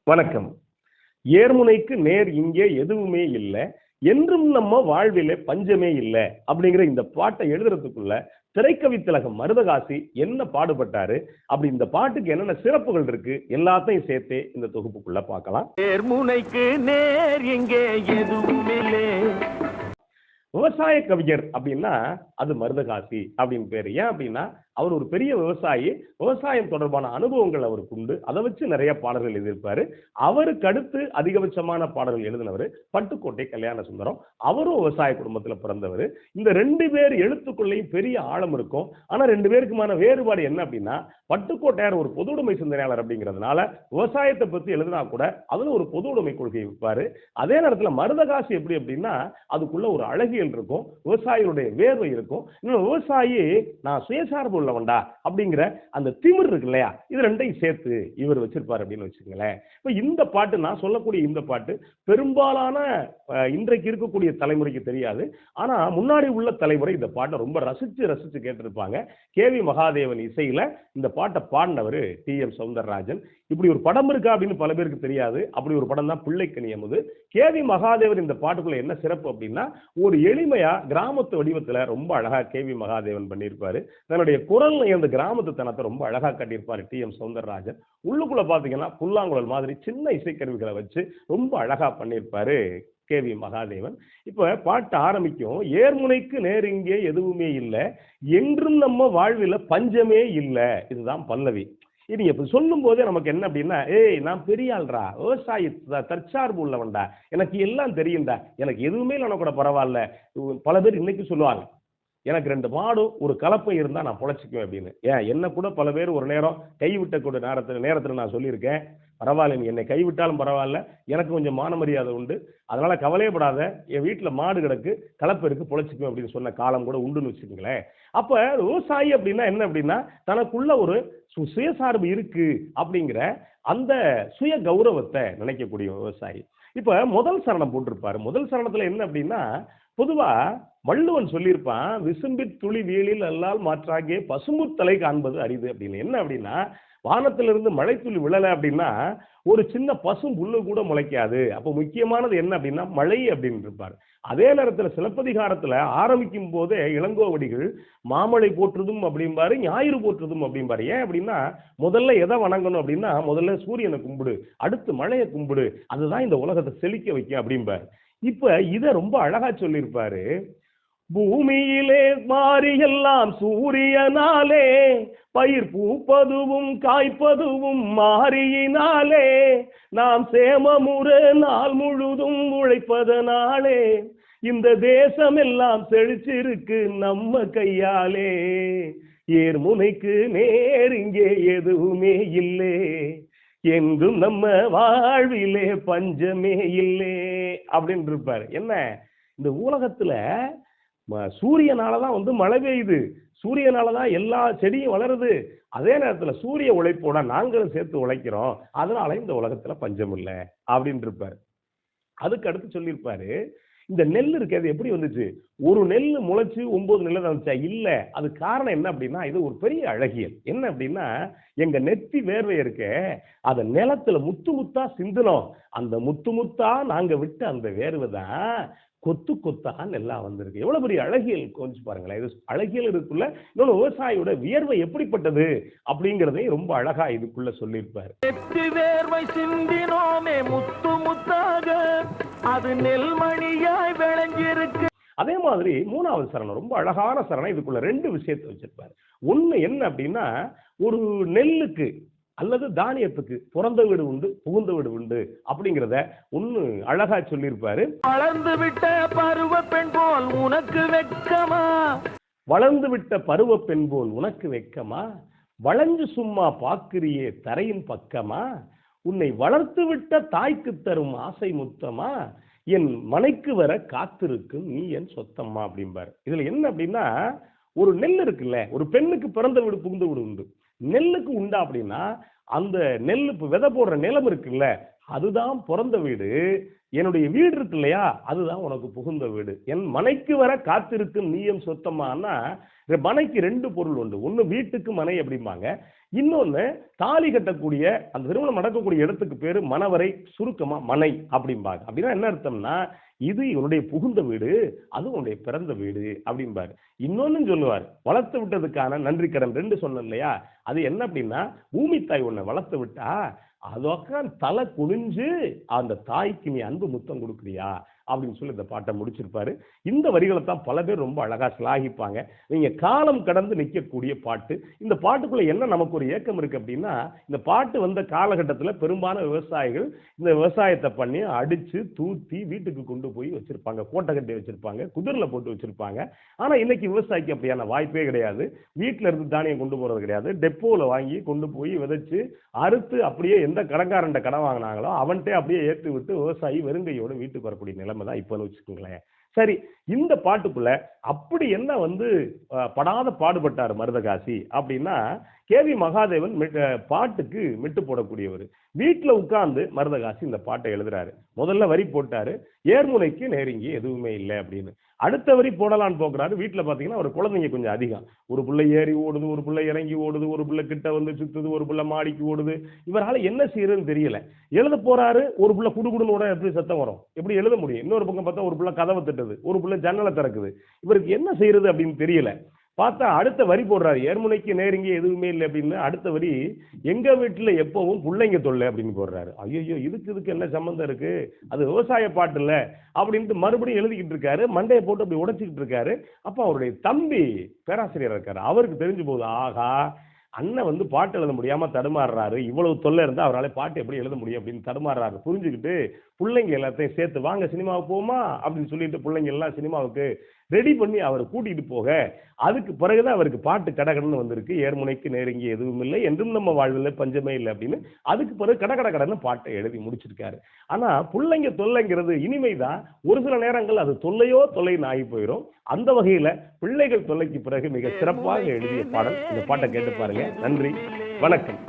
வணக்கம். ஏர்முனைக்கு நேர் இங்கே எதுவுமே இல்ல. என்றும் நம்ம வாழ்விலே பஞ்சமே இல்ல. அப்படிங்கிற இந்த பாட்டை எழுதுறதுக்குள்ள திரைக்கவி திலகம் மருதகாசி என்ன பாடுபட்டாரு, அப்படி இந்த பாட்டுக்கு என்னென்ன சிறப்புகள் இருக்கு, எல்லாத்தையும் சேர்த்தே இந்த தொகுப்புக்குள்ள பார்க்கலாம். ஏர்முனைக்கு நேர் இங்கே எதுவுமில்லே. விவசாய கவிஞர் அப்படின்னா அது மருதகாசி அப்படின்னு பேரு. ஏன் அப்படின்னா அவர் ஒரு பெரிய விவசாயி. விவசாயம் தொடர்பான அனுபவங்கள் அவருக்கு உண்டு. அதை வச்சு நிறைய பாடல்கள் எழுதியிருப்பாரு. அவருக்கு அடுத்து அதிகபட்சமான பாடல்கள் எழுதினவர் பட்டுக்கோட்டை கல்யாண சுந்தரம். அவரும் விவசாய குடும்பத்துல பிறந்தவர். இந்த ரெண்டு பேர் எழுத்துக்குள்ளேயும் பெரிய ஆழம் இருக்கும். ஆனா ரெண்டு பேருக்குமான வேறுபாடு என்ன அப்படின்னா, பட்டுக்கோட்டையார் ஒரு பொது உடைமை சிந்தனையாளர் அப்படிங்கிறதுனால விவசாயத்தை பத்தி எழுதினா கூட அதுல ஒரு பொது உடைமை கொள்கை வைப்பாரு. அதே நேரத்துல மருதகாசி எப்படி அப்படின்னா அதுக்குள்ள ஒரு அழகியல் இருக்கும், விவசாயிகளுடைய வேர்வை இருக்கும். இன்னும் விவசாயி நான் சுயசார்பு உள்ளவன்டா அப்படிங்கிற அந்த திமிர் இருக்கு இல்லையா, இது ரெண்டையும் சேர்த்து இவர் வச்சிருப்பாரு அப்படின்னு வச்சுக்கோங்களேன். இப்ப இந்த பாட்டு, நான் சொல்லக்கூடிய இந்த பாட்டு பெரும்பாலான இன்றைக்கு இருக்கக்கூடிய தலைமுறைக்கு தெரியாது. ஆனா முன்னாடி உள்ள தலைமுறை இந்த பாட்டை ரொம்ப ரசிச்சு ரசிச்சு கேட்டிருப்பாங்க. கேவி மகாதேவன் இசையில இந்த பாட்டை பாடினவர் டி.எம். சௌந்தரராஜன். இப்படி ஒரு படம் இருக்கா அப்படின்னு பல பேருக்கு தெரியாது. அப்படி ஒரு படம் தான் பிள்ளைக்கனி அமுது. கேவி மகாதேவன் இந்த பாட்டுக்குள்ள என்ன சிறப்பு அப்படின்னா, ஒரு எளிமையா கிராமத்து வடிவத்துல ரொம்ப அழகா கேவி மகாதேவன் பண்ணியிருப்பாரு. தன்னுடைய குரல் அந்த கிராமத்து தனத்தை ரொம்ப அழகா கட்டியிருப்பாரு டி.எம். சௌந்தரராஜன். உள்ளுக்குள்ள பாத்தீங்கன்னா புல்லாங்குழல் மாதிரி சின்ன இசைக்கருவிகளை வச்சு ரொம்ப அழகா பண்ணியிருப்பாரு கேவி மகாதேவன். இப்ப பாட்டு ஆரம்பிக்கும், ஏர்முனைக்கு நேர் இங்கே எதுவுமே இல்லை, என்றும் நம்ம வாழ்வில பஞ்சமே இல்லை. இதுதான் பல்லவி. இது இப்ப சொல்லும் போதே நமக்கு என்ன அப்படின்னா, ஏய் நான் பெரிய ஆள்ரா, விவசாயி தற்சார்பு உள்ளவன்டா, எனக்கு எல்லாம் தெரியும்டா, எனக்கு எதுவுமே இல்லைன்னா கூட பரவாயில்ல. பல பேர் இன்னைக்கு சொல்லுவாங்க, எனக்கு 2 மாடும் ஒரு கலப்பை இருந்தா நான் பொழைச்சிக்குவேன் அப்படின்னு. ஏன் என்ன கூட பல பேர் ஒரு நேரம் கைவிட்டக்கூடிய நேரத்துல நான் சொல்லியிருக்கேன், பரவாயில்ல நீ என்னை கைவிட்டாலும் பரவாயில்ல, எனக்கு கொஞ்சம் மான மரியாதை உண்டு, அதனால கவலையப்படாத, என் வீட்டுல மாடு கிடக்கு, கலப்பை இருக்கு, பொழைச்சிக்குவேன் அப்படின்னு சொன்ன காலம் கூட உண்டுன்னு வச்சுக்கோங்களேன். அப்ப விவசாயி அப்படின்னா என்ன அப்படின்னா, தனக்குள்ள ஒரு சுயசார்பு இருக்கு அப்படிங்கிற அந்த சுய கௌரவத்தை நினைக்கக்கூடிய விவசாயி. இப்ப முதல் சரணம் போட்டிருப்பாரு. முதல் சரணத்துல என்ன அப்படின்னா, பொதுவா வள்ளுவன் சொல்லியிருப்பான், விசும்பி துளி வீழில் அல்லால் மாற்றாகிய பசும்புத்தலை காண்பது அரிது அப்படின்னு. என்ன அப்படின்னா, வானத்திலிருந்து மழை துளி விழலை அப்படின்னா ஒரு சின்ன பசும் புல்லு கூட முளைக்காது. அப்போ முக்கியமானது என்ன அப்படின்னா மழை அப்படின்னு இருப்பார். அதே நேரத்தில் சிலப்பதிகாரத்துல ஆரம்பிக்கும் போதே இளங்கோவடிகள் மாமழை போற்றுதும் அப்படிம்பாரு, ஞாயிறு போற்றுதும் அப்படிம்பாரு. ஏன் அப்படின்னா, முதல்ல எதை வணங்கணும் அப்படின்னா, முதல்ல சூரியனை கும்பிடு, அடுத்து மழையை கும்பிடு, அதுதான் இந்த உலகத்தை செழிக்க வைக்கும் அப்படிம்பாரு. இப்ப இதை ரொம்ப அழகா சொல்லியிருப்பாரு. பூமியிலே மாறியெல்லாம் சூரியனாலே, பயிர் பூப்பதுவும் காய்ப்பதுவும் மாறியினாலே, நாம் சேமமுற நாள் முழுதும் உழைப்பதனாலே, இந்த தேசம் எல்லாம் செழிச்சிருக்கு நம்ம கையாலே, ஏர்முனைக்கு நேர் இங்கே எதுவுமே இல்லை, என்றும் நம்ம வாழ்விலே பஞ்சமே இல்லை அப்படின்னு இருப்பாரு. என்ன, இந்த உலகத்துல சூரியனாலதான் மழை பெய்யுது, சூரியனாலதான் எல்லா செடியும் வளருது, அதே நேரத்துல சூரிய உழைப்போட நாங்களும் சேர்த்து உழைக்கிறோம், அதனால இந்த உலகத்துல பஞ்சம் இல்லை அப்படின்னு இருப்பாரு. அதுக்கு அடுத்து சொல்லியிருப்பாரு, இந்த நெல் இருக்கிறது எப்படி வந்துச்சு, ஒரு நெல் முளைச்சு 9 நெல் வந்துச்சா? இல்ல, அது காரணம் என்ன அப்படின்னா, இது ஒரு பெரிய அழகியல். என்ன அப்படின்னா, எங்க நெத்தி வேர்வை இருக்க அத நிலத்துல முத்து முத்தா சிந்தனோம், அந்த முத்து முத்தா நாங்க விட்டு அந்த வேர்வை தான் கொத்து கொத்தா நெல்லா வந்திருக்கு. எவ்வளவு பெரிய அழகியல் கொஞ்சம் பாருங்களேன். இது அழகியல் இருக்குள்ள இன்னொன்று விவசாயியோட வியர்வை எப்படிப்பட்டது அப்படிங்கிறதையும் ரொம்ப அழகா இதுக்குள்ள சொல்லியிருப்பாரு. வேர்வை சிந்தினோமே முத்து முத்தாக, அது நெல்மணியாய் விளைஞ்சிருக்கு. அதே மாதிரி 3வது சரணம் ரொம்ப அழகான சரணம். இதுக்குள்ள 2 விஷயத்தை வச்சிருப்பாரு. ஒண்ணு என்ன அப்படின்னா, ஒரு நெல்லுக்கு அல்லது தானியத்துக்கு பிறந்த வீடு உண்டு, புகுந்த வீடு உண்டு அப்படிங்கிறத ஒண்ணு அழகா சொல்லியிருப்பாரு. வளர்ந்து விட்ட பருவ பெண் போல் உனக்கு வெட்கமா, வளர்ந்து விட்ட பருவ பெண் போல் உனக்கு வெட்கமா, வளைஞ்சு சும்மா பாக்குறியே தரையின் பக்கமா, உன்னை வளர்த்து விட்ட தாய்க்கு தரும் ஆசை முத்தமா, என் மனைக்கு வர காத்திருக்கும் நீ என் சொத்தம்மா அப்படிம்பாரு. இதுல என்ன அப்படின்னா, ஒரு நெல் இருக்குல்ல, ஒரு பெண்ணுக்கு பிறந்த வீடு புகுந்த வீடு உண்டு. நெல்லுக்கு உண்டா அப்படின்னா, அந்த நெல் விதை போடுற நிலம் இருக்குல்ல, அதுதான் பிறந்த வீடு. என்னுடைய வீடு இருக்கு இல்லையா, அதுதான் உனக்கு புகுந்த வீடு. என் மனைக்கு வர காத்திருக்கும் நீயம் சொத்தமானா மனைக்கு 2 பொருள் உண்டு. ஒண்ணு வீட்டுக்கு மனை அப்படிம்பாங்க. இன்னொன்னு தாலி கட்டக்கூடிய அந்த திருமணம் நடக்கக்கூடிய இடத்துக்கு பேரு மணவரை, சுருக்கமா மனை அப்படிம்பாங்க. அப்படின்னா என்ன அர்த்தம்னா, இது இவனுடைய புகுந்த வீடு, அது உன்னுடைய பிறந்த வீடு அப்படிம்பாரு. இன்னொன்னு சொல்லுவார், வளர்த்து விட்டதுக்கான நன்றி கடன் 2 சொன்னேன் இல்லையா, அது என்ன அப்படின்னா, பூமி தாய் உன்னை வளர்த்து விட்டா அதொக்க தலை குனிஞ்சு அந்த தாய்க்கு நீ அன்பு முத்தம் கொடுக்குறியா அப்படின்னு சொல்லி இந்த பாட்டை முடிச்சிருப்பாரு. இந்த வரிகளை தான் பல பேர் ரொம்ப அழகா சிலாகிப்பாங்க. நீங்க காலம் கடந்து நிற்கக்கூடிய பாட்டு. இந்த பாட்டுக்குள்ள என்ன நமக்கு ஒரு ஏக்கம் இருக்கு அப்படின்னா, இந்த பாட்டு வந்த காலகட்டத்தில் பெரும்பாலான விவசாயிகள் இந்த விவசாயத்தை பண்ணி அடிச்சு தூத்தி வீட்டுக்கு கொண்டு போய் வச்சிருப்பாங்க, கோட்டை கட்டி வச்சிருப்பாங்க, குதிரைல போட்டு வச்சிருப்பாங்க. ஆனா இன்னைக்கு விவசாயிக்கு அப்படியான வாய்ப்பே கிடையாது. வீட்டுல இருந்து தானியம் கொண்டு போறது கிடையாது. டெப்போல வாங்கி கொண்டு போய் விதைச்சு அறுத்து அப்படியே எந்த கடன்காரன் கடன் வாங்கினாங்களோ அவன்கிட்ட அப்படியே ஏற்றி விட்டு விவசாயி வெறுங்கையோட வீட்டுக்கு வரக்கூடிய நிலைமை தான் இப்போன்னு வச்சுக்கோங்களேன். சரி, இந்த பாட்டுக்குள்ள அப்படி என்ன படாத பாடுபட்டார் மருதகாசி அப்படின்னா, கேவி மகாதேவன் பாட்டுக்கு மெட்டு போடக்கூடியவர். வீட்டுல உட்கார்ந்து மருதகாசி இந்த பாட்டை எழுதுறாரு. முதல்ல வரி போட்டாரு, ஏர்முனைக்கு நெருங்கி எதுவுமே இல்லை அப்படின்னு. அடுத்த வரி போடலான்னு போக்குறாரு. வீட்டுல பாத்தீங்கன்னா ஒரு குழந்தைங்க கொஞ்சம் அதிகம். ஒரு பிள்ளை ஏறி ஓடுது, ஒரு பிள்ளை இறங்கி ஓடுது, ஒரு பிள்ளை கிட்ட வந்து சுத்துது, ஒரு பிள்ளை மாடிக்கு ஓடுது. இவரால என்ன செய்யறதுன்னு தெரியல. எழுத போறாரு, ஒரு பிள்ளை குடுகுடுன்னு ஓட எப்படி சத்தம் வரும், எப்படி எழுத முடியும்? இன்னொரு பக்கம் பார்த்தா ஒரு பிள்ளை கதவை தட்டுது, ஒரு பிள்ளை ஜன்னலை திறக்குது. இவருக்கு என்ன செய்யறது அப்படின்னு தெரியல. பார்த்தா அடுத்த வரி போடுறாரு, ஏர்முனைக்கு நேருங்க எதுவுமே இல்லை அப்படின்னு. அடுத்த வரி, எங்க வீட்டுல எப்பவும் பிள்ளைங்க தொல்லை அப்படின்னு போடுறாரு. ஐயோ, இதுக்கு என்ன சம்பந்தம் இருக்கு, அது விவசாய பாட்டு இல்ல அப்படின்ட்டு மறுபடியும் எழுதிக்கிட்டு இருக்காரு. மண்டையை போட்டு அப்படி உடைச்சிக்கிட்டு இருக்காரு. அப்ப அவருடைய தம்பி பேராசிரியர் இருக்காரு, அவருக்கு தெரிஞ்சு போகுது, ஆகா அண்ணன் பாட்டு எழுத முடியாம தடுமாறுறாரு, இவ்வளவு தொல்லை இருந்தா அவரால் பாட்டு எப்படி எழுத முடியும் அப்படின்னு தடுமாறுறாரு. புரிஞ்சுக்கிட்டு பிள்ளைங்க எல்லாத்தையும் சேர்த்து வாங்க சினிமாவுக்கு போமா அப்படின்னு சொல்லிட்டு பிள்ளைங்க எல்லாம் சினிமாவுக்கு ரெடி பண்ணி அவரை கூட்டிட்டு போக, அதுக்கு பிறகுதான் அவருக்கு பாட்டு கடகடன்னு வந்திருக்கு. ஏர்முனைக்கு நெருங்கி எதுவும் இல்லை, என்றும் நம்ம வாழ்வில் பஞ்சமே இல்லை அப்படின்னு. அதுக்கு பிறகு கடகடன்னு பாட்டை எழுதி முடிச்சிருக்காரு. ஆனா பிள்ளைங்க தொல்லைங்கிறது இனிமைதான். ஒரு சில நேரங்கள் அது தொல்லையோ தொல்லைன்னு ஆகி போயிடும். அந்த வகையில பிள்ளைகள் தொல்லைக்கு பிறகு மிக சிறப்பாக எழுதிய பாடல். இந்த பாட்டை கேட்டு பாருங்க. நன்றி, வணக்கம்.